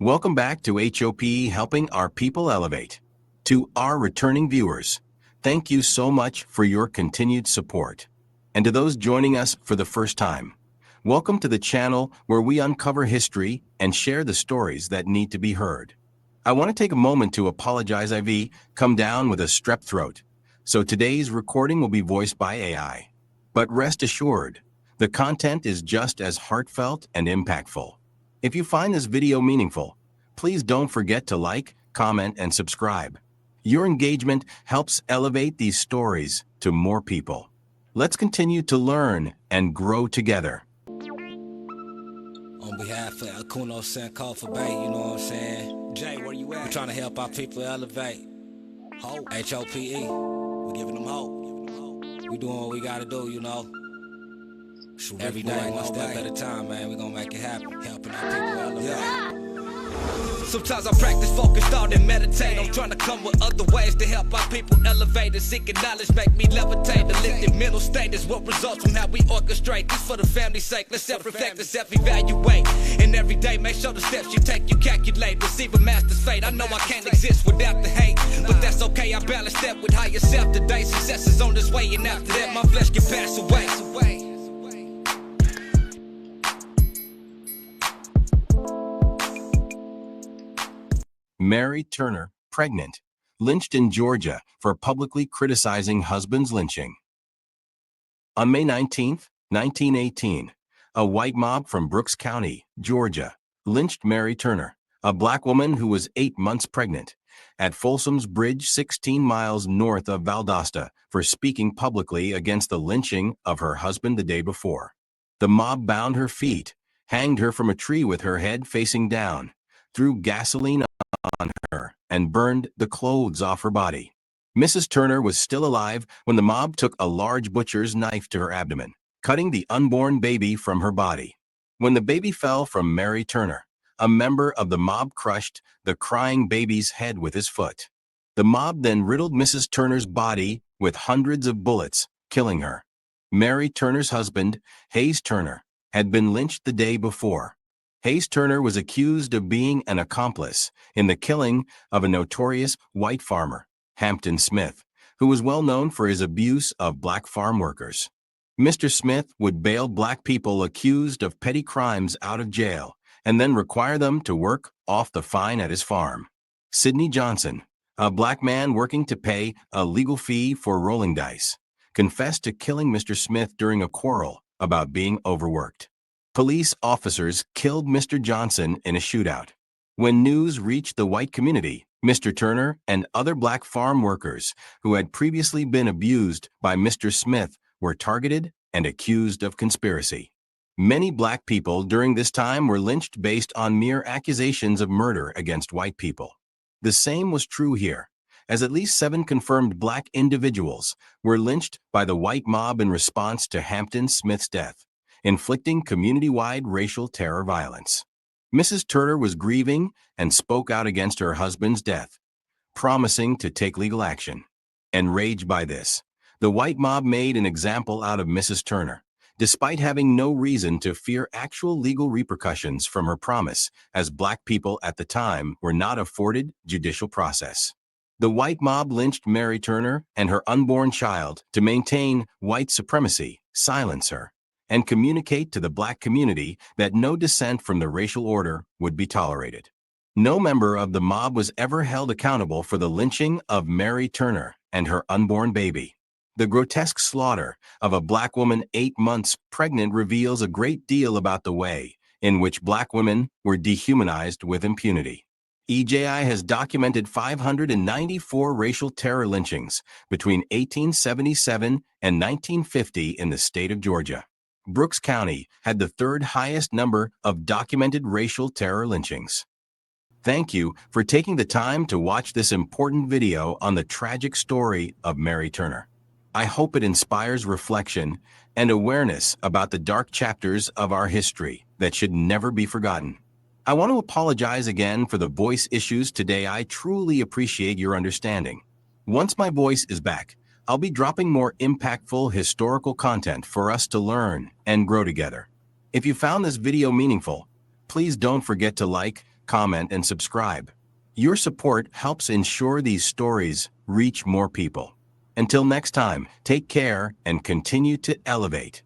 Welcome back to HOP Helping Our People Elevate. To our returning viewers, thank you so much for your continued support. And to those joining us for the first time, welcome to the channel where we uncover history and share the stories that need to be heard. I want to take a moment to apologize. I've come down with a strep throat, so today's recording will be voiced by AI. But rest assured, the content is just as heartfelt and impactful. If you find this video meaningful, please don't forget to like, comment, and subscribe. Your engagement helps elevate these stories to more people. Let's continue to learn and grow together. On behalf of Akuno Sankofa Bay, you know what I'm saying? Jay, where you at? We're trying to help our people elevate. Hope. H-O-P-E. We're giving them hope. We doing what we gotta do, you know? Every day, one step at a time, man. We gonna make it happen. Helping our people elevate. Sometimes I practice focus, thought, and meditate. I'm trying to come with other ways to help our people elevate. And seeking knowledge make me levitate. The lifted mental state is what results from how we orchestrate. This for the family's sake. Let's self-reflect and self-evaluate. And every day, make sure the steps you take, you calculate. Receive a master's fate. I know I can't exist without the hate, but that's okay. I balance that with higher self today. Success is on this way, and after that, my flesh can pass away. Mary Turner, pregnant, lynched in Georgia for publicly criticizing husband's lynching. On May 19, 1918, a white mob from Brooks County, Georgia, lynched Mary Turner, a black woman who was 8 months pregnant, at Folsom's Bridge 16 miles north of Valdosta for speaking publicly against the lynching of her husband the day before. The mob bound her feet, hanged her from a tree with her head facing down, threw gasoline on her, and burned the clothes off her body. Mrs. Turner was still alive when the mob took a large butcher's knife to her abdomen, cutting the unborn baby from her body. When the baby fell from Mary Turner, a member of the mob crushed the crying baby's head with his foot. The mob then riddled Mrs. Turner's body with hundreds of bullets, killing her. Mary Turner's husband, Hayes Turner, had been lynched the day before. Hayes Turner was accused of being an accomplice in the killing of a notorious white farmer, Hampton Smith, who was well known for his abuse of black farm workers. Mr. Smith would bail black people accused of petty crimes out of jail and then require them to work off the fine at his farm. Sidney Johnson, a black man working to pay a legal fee for rolling dice, confessed to killing Mr. Smith during a quarrel about being overworked. Police officers killed Mr. Johnson in a shootout. When news reached the white community, Mr. Turner and other black farm workers who had previously been abused by Mr. Smith were targeted and accused of conspiracy. Many black people during this time were lynched based on mere accusations of murder against white people. The same was true here, as at least 7 confirmed black individuals were lynched by the white mob in response to Hampton Smith's death, inflicting community-wide racial terror violence. Mrs. Turner was grieving and spoke out against her husband's death, promising to take legal action. Enraged by this, the white mob made an example out of Mrs. Turner, despite having no reason to fear actual legal repercussions from her promise, as black people at the time were not afforded judicial process. The white mob lynched Mary Turner and her unborn child to maintain white supremacy, silence her, and communicate to the black community that no dissent from the racial order would be tolerated. No member of the mob was ever held accountable for the lynching of Mary Turner and her unborn baby. The grotesque slaughter of a black woman 8 months pregnant reveals a great deal about the way in which black women were dehumanized with impunity. EJI has documented 594 racial terror lynchings between 1877 and 1950 in the state of Georgia. Brooks County had the 3rd highest number of documented racial terror lynchings. Thank you for taking the time to watch this important video on the tragic story of Mary Turner. I hope it inspires reflection and awareness about the dark chapters of our history that should never be forgotten. I want to apologize again for the voice issues today. I truly appreciate your understanding. Once my voice is back, I'll be dropping more impactful historical content for us to learn and grow together. If you found this video meaningful, please don't forget to like, comment, and subscribe. Your support helps ensure these stories reach more people. Until next time, take care and continue to elevate.